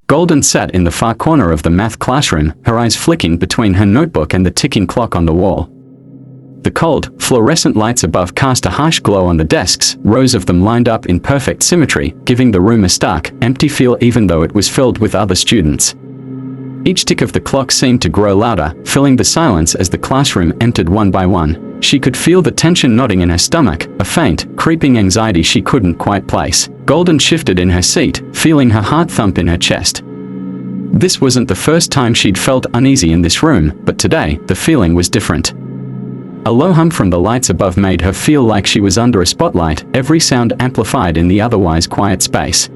Golden sat in the far corner of the math classroom, her eyes flicking between her notebook and the ticking clock on the wall. The cold, fluorescent lights above cast a harsh glow on the desks, rows of them lined up in perfect symmetry, giving the room a stark, empty feel even though it was filled with other students. Each tick of the clock seemed to grow louder, filling the silence as the classroom emptied one by one. She could feel the tension knotting in her stomach, a faint, creeping anxiety she couldn't quite place. Golden shifted in her seat, feeling her heart thump in her chest. This wasn't the first time she'd felt uneasy in this room, but today, the feeling was different. A low hum from the lights above made her feel like she was under a spotlight, every sound amplified in the otherwise quiet space.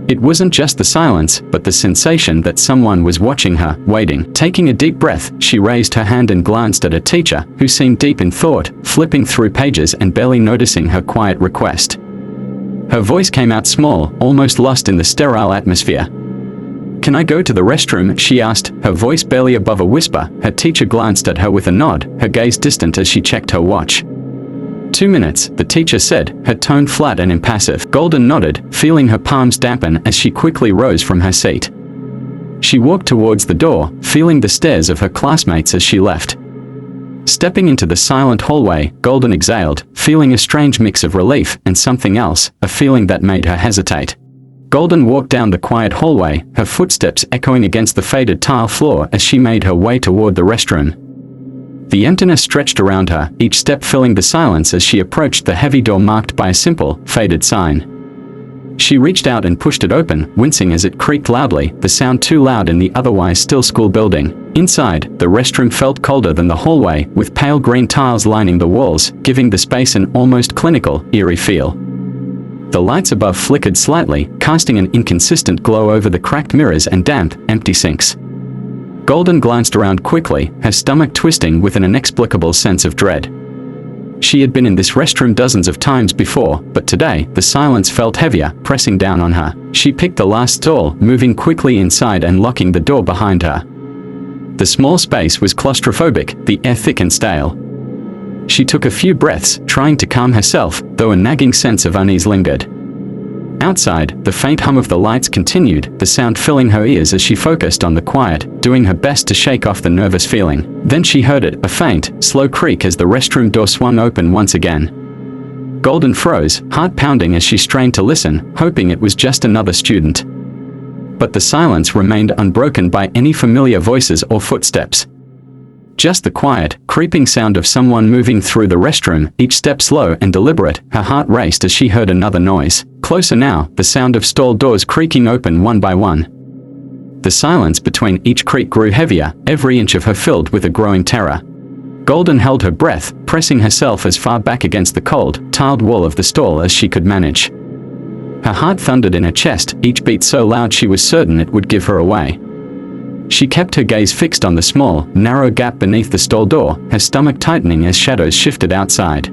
It wasn't just the silence, but the sensation that someone was watching her, waiting. Taking a deep breath, she raised her hand and glanced at her teacher, who seemed deep in thought, flipping through pages and barely noticing her quiet request. Her voice came out small, almost lost in the sterile atmosphere. "Can I go to the restroom?" she asked, her voice barely above a whisper. Her teacher glanced at her with a nod, her gaze distant as she checked her watch. 2 minutes, the teacher said, her tone flat and impassive. Golden nodded, feeling her palms dampen as she quickly rose from her seat. She walked towards the door, feeling the stares of her classmates as she left. Stepping into the silent hallway, Golden exhaled, feeling a strange mix of relief and something else, a feeling that made her hesitate. Golden walked down the quiet hallway, her footsteps echoing against the faded tile floor as she made her way toward the restroom. The emptiness stretched around her, each step filling the silence as she approached the heavy door marked by a simple, faded sign. She reached out and pushed it open, wincing as it creaked loudly, the sound too loud in the otherwise still school building. Inside, the restroom felt colder than the hallway, with pale green tiles lining the walls, giving the space an almost clinical, eerie feel. The lights above flickered slightly, casting an inconsistent glow over the cracked mirrors and damp, empty sinks. Golden glanced around quickly, her stomach twisting with an inexplicable sense of dread. She had been in this restroom dozens of times before, but today, the silence felt heavier, pressing down on her. She picked the last stall, moving quickly inside and locking the door behind her. The small space was claustrophobic, the air thick and stale. She took a few breaths, trying to calm herself, though a nagging sense of unease lingered. Outside, the faint hum of the lights continued, the sound filling her ears as she focused on the quiet, doing her best to shake off the nervous feeling. Then she heard it, a faint, slow creak as the restroom door swung open once again. Golden froze, heart pounding as she strained to listen, hoping it was just another student. But the silence remained unbroken by any familiar voices or footsteps. Just the quiet, creeping sound of someone moving through the restroom, each step slow and deliberate. Her heart raced as she heard another noise. Closer now, the sound of stall doors creaking open one by one. The silence between each creak grew heavier, every inch of her filled with a growing terror. Golden held her breath, pressing herself as far back against the cold, tiled wall of the stall as she could manage. Her heart thundered in her chest, each beat so loud she was certain it would give her away. She kept her gaze fixed on the small, narrow gap beneath the stall door, her stomach tightening as shadows shifted outside.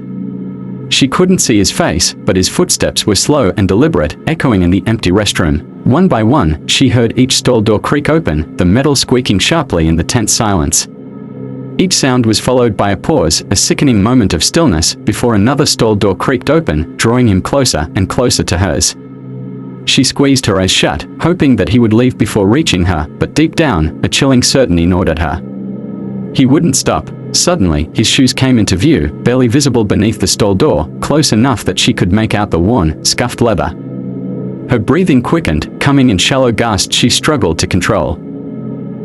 She couldn't see his face, but his footsteps were slow and deliberate, echoing in the empty restroom. One by one, she heard each stall door creak open, the metal squeaking sharply in the tense silence. Each sound was followed by a pause, a sickening moment of stillness, before another stall door creaked open, drawing him closer and closer to hers. She squeezed her eyes shut, hoping that he would leave before reaching her, but deep down, a chilling certainty gnawed at her. He wouldn't stop. Suddenly, his shoes came into view, barely visible beneath the stall door, close enough that she could make out the worn, scuffed leather. Her breathing quickened, coming in shallow gasps she struggled to control.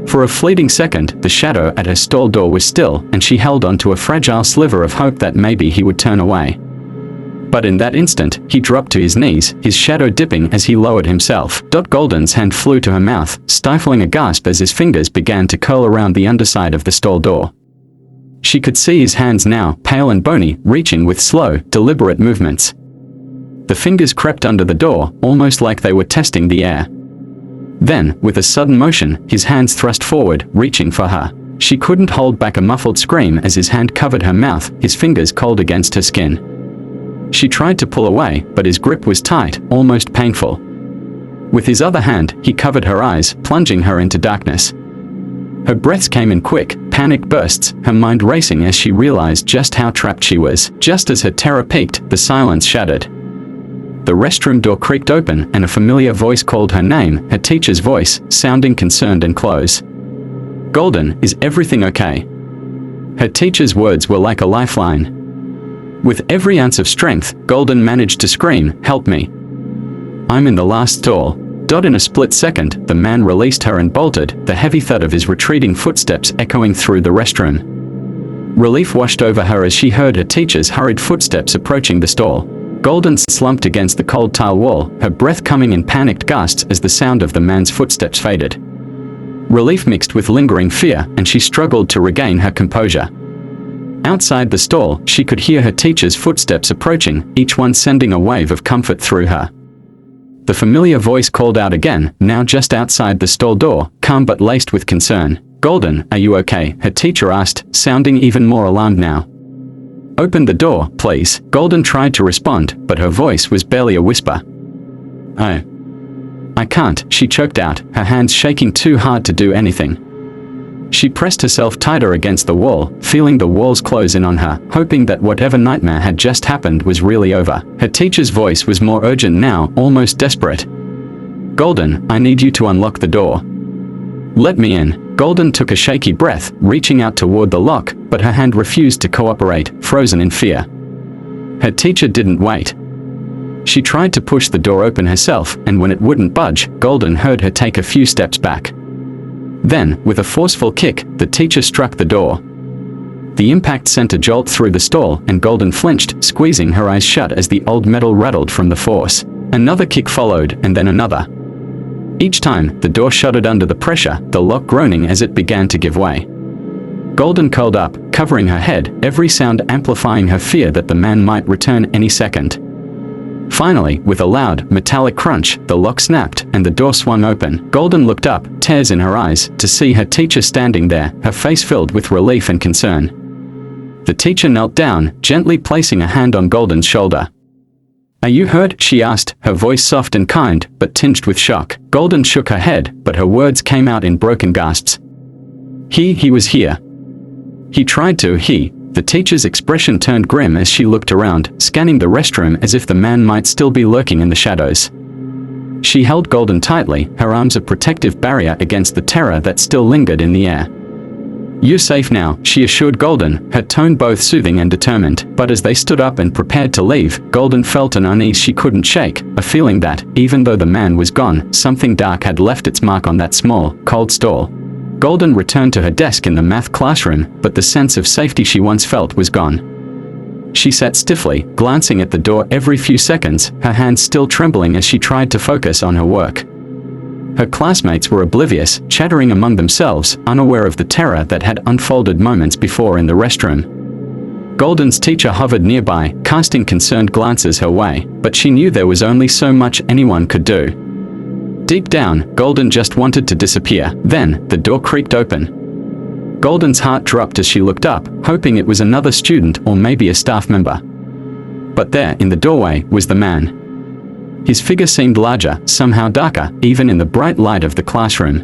For a fleeting second, the shadow at her stall door was still, and she held on to a fragile sliver of hope that maybe he would turn away. But in that instant, he dropped to his knees, his shadow dipping as he lowered himself. Golden's hand flew to her mouth, stifling a gasp as his fingers began to curl around the underside of the stall door. She could see his hands now, pale and bony, reaching with slow, deliberate movements. The fingers crept under the door, almost like they were testing the air. Then, with a sudden motion, his hands thrust forward, reaching for her. She couldn't hold back a muffled scream as his hand covered her mouth, his fingers cold against her skin. She tried to pull away, but his grip was tight, almost painful. With his other hand, he covered her eyes, plunging her into darkness. Her breaths came in quick, panicked bursts, her mind racing as she realized just how trapped she was. Just as her terror peaked, the silence shattered. The restroom door creaked open and a familiar voice called her name, her teacher's voice, sounding concerned and close. "Golden, is everything okay?" Her teacher's words were like a lifeline. With every ounce of strength, Golden managed to scream, "Help me. I'm in the last stall." In a split second, the man released her and bolted, the heavy thud of his retreating footsteps echoing through the restroom. Relief washed over her as she heard her teacher's hurried footsteps approaching the stall. Golden slumped against the cold tile wall, her breath coming in panicked gasps as the sound of the man's footsteps faded. Relief mixed with lingering fear, and she struggled to regain her composure. Outside the stall, she could hear her teacher's footsteps approaching, each one sending a wave of comfort through her. The familiar voice called out again, now just outside the stall door, calm but laced with concern. "Golden, are you okay?" her teacher asked, sounding even more alarmed now. "Open the door, please." Golden tried to respond, but her voice was barely a whisper. I can't," she choked out, her hands shaking too hard to do anything. She pressed herself tighter against the wall, feeling the walls close in on her, hoping that whatever nightmare had just happened was really over. Her teacher's voice was more urgent now, almost desperate. "Golden, I need you to unlock the door. Let me in." Golden took a shaky breath, reaching out toward the lock, but her hand refused to cooperate, frozen in fear. Her teacher didn't wait. She tried to push the door open herself, and when it wouldn't budge, Golden heard her take a few steps back. Then, with a forceful kick, the teacher struck the door. The impact sent a jolt through the stall, and Golden flinched, squeezing her eyes shut as the old metal rattled from the force. Another kick followed, and then another. Each time, the door shuddered under the pressure, the lock groaning as it began to give way. Golden curled up, covering her head, every sound amplifying her fear that the man might return any second. Finally, with a loud, metallic crunch, the lock snapped, and the door swung open. Golden looked up, tears in her eyes, to see her teacher standing there, her face filled with relief and concern. The teacher knelt down, gently placing a hand on Golden's shoulder. "Are you hurt?" she asked, her voice soft and kind, but tinged with shock. Golden shook her head, but her words came out in broken gasps. He was here. He tried to, The teacher's expression turned grim as she looked around, scanning the restroom as if the man might still be lurking in the shadows. She held Golden tightly, her arms a protective barrier against the terror that still lingered in the air. "You're safe now," she assured Golden, her tone both soothing and determined. But as they stood up and prepared to leave, Golden felt an unease she couldn't shake, a feeling that, even though the man was gone, something dark had left its mark on that small, cold stall. Golden returned to her desk in the math classroom, but the sense of safety she once felt was gone. She sat stiffly, glancing at the door every few seconds, her hands still trembling as she tried to focus on her work. Her classmates were oblivious, chattering among themselves, unaware of the terror that had unfolded moments before in the restroom. Golden's teacher hovered nearby, casting concerned glances her way, but she knew there was only so much anyone could do. Deep down, Golden just wanted to disappear. Then, the door creaked open. Golden's heart dropped as she looked up, hoping it was another student or maybe a staff member. But there, in the doorway, was the man. His figure seemed larger, somehow darker, even in the bright light of the classroom.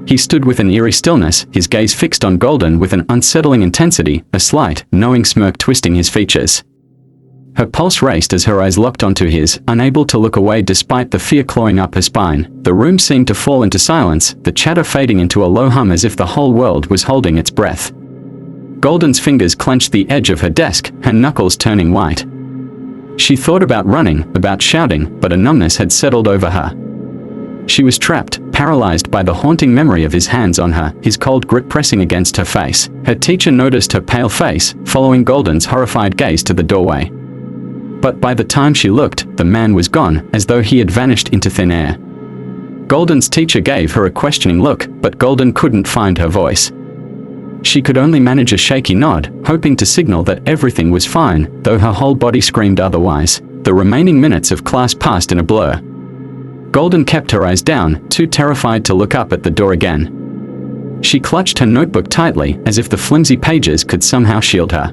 He stood with an eerie stillness, his gaze fixed on Golden with an unsettling intensity, a slight, knowing smirk twisting his features. Her pulse raced as her eyes locked onto his, unable to look away despite the fear clawing up her spine. The room seemed to fall into silence, the chatter fading into a low hum as if the whole world was holding its breath. Golden's fingers clenched the edge of her desk, her knuckles turning white. She thought about running, about shouting, but a numbness had settled over her. She was trapped, paralyzed by the haunting memory of his hands on her, his cold grip pressing against her face. Her teacher noticed her pale face, following Golden's horrified gaze to the doorway. But by the time she looked, the man was gone, as though he had vanished into thin air. Golden's teacher gave her a questioning look, but Golden couldn't find her voice. She could only manage a shaky nod, hoping to signal that everything was fine, though her whole body screamed otherwise. The remaining minutes of class passed in a blur. Golden kept her eyes down, too terrified to look up at the door again. She clutched her notebook tightly, as if the flimsy pages could somehow shield her.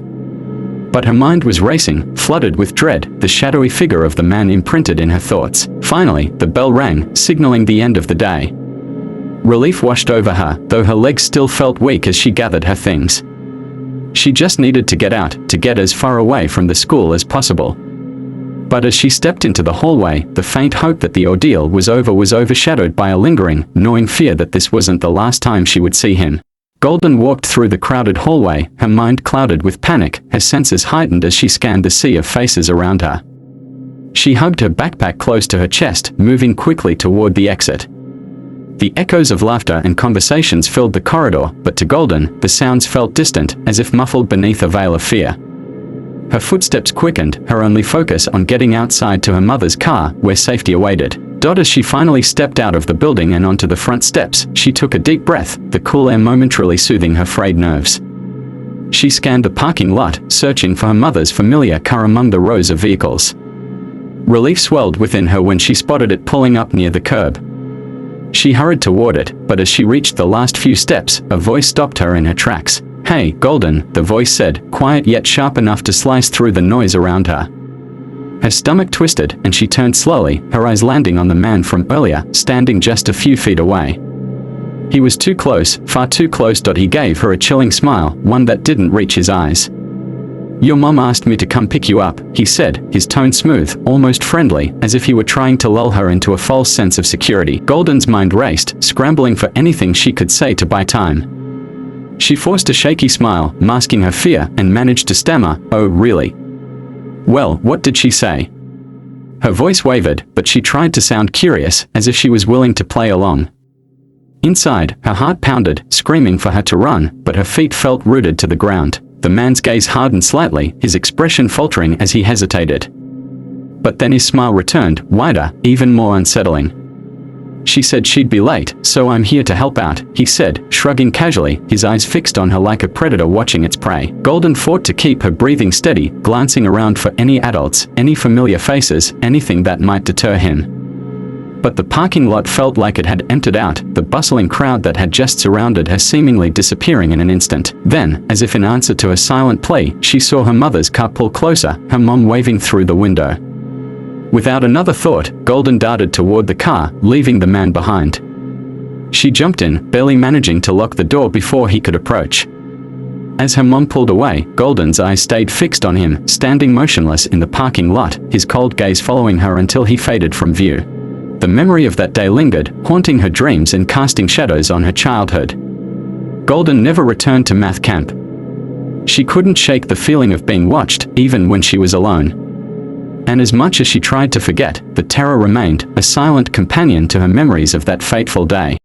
But her mind was racing, flooded with dread, the shadowy figure of the man imprinted in her thoughts. Finally, the bell rang, signaling the end of the day. Relief washed over her, though her legs still felt weak as she gathered her things. She just needed to get out, to get as far away from the school as possible. But as she stepped into the hallway, the faint hope that the ordeal was over was overshadowed by a lingering, gnawing fear that this wasn't the last time she would see him. Golden walked through the crowded hallway, her mind clouded with panic, her senses heightened as she scanned the sea of faces around her. She hugged her backpack close to her chest, moving quickly toward the exit. The echoes of laughter and conversations filled the corridor, but to Golden, the sounds felt distant, as if muffled beneath a veil of fear. Her footsteps quickened, her only focus on getting outside to her mother's car, where safety awaited. As she finally stepped out of the building and onto the front steps, she took a deep breath, the cool air momentarily soothing her frayed nerves. She scanned the parking lot, searching for her mother's familiar car among the rows of vehicles. Relief swelled within her when she spotted it pulling up near the curb. She hurried toward it, but as she reached the last few steps, a voice stopped her in her tracks. "Hey, Golden," the voice said, quiet yet sharp enough to slice through the noise around her. Her stomach twisted, and she turned slowly, her eyes landing on the man from earlier, standing just a few feet away. He was too close, far too close. He gave her a chilling smile, one that didn't reach his eyes. "Your mom asked me to come pick you up," he said, his tone smooth, almost friendly, as if he were trying to lull her into a false sense of security. Golden's mind raced, scrambling for anything she could say to buy time. She forced a shaky smile, masking her fear, and managed to stammer, "Oh, really? Well, what did she say?" Her voice wavered, but she tried to sound curious, as if she was willing to play along. Inside, her heart pounded, screaming for her to run, but her feet felt rooted to the ground. The man's gaze hardened slightly, his expression faltering as he hesitated. But then his smile returned, wider, even more unsettling. "She said she'd be late, so I'm here to help out," he said, shrugging casually, his eyes fixed on her like a predator watching its prey. Golden fought to keep her breathing steady, glancing around for any adults, any familiar faces, anything that might deter him. But the parking lot felt like it had emptied out, the bustling crowd that had just surrounded her seemingly disappearing in an instant. Then, as if in answer to a silent plea, she saw her mother's car pull closer, her mom waving through the window. Without another thought, Golden darted toward the car, leaving the man behind. She jumped in, barely managing to lock the door before he could approach. As her mom pulled away, Golden's eyes stayed fixed on him, standing motionless in the parking lot, his cold gaze following her until he faded from view. The memory of that day lingered, haunting her dreams and casting shadows on her childhood. Golden never returned to math camp. She couldn't shake the feeling of being watched, even when she was alone. And as much as she tried to forget, the terror remained, a silent companion to her memories of that fateful day.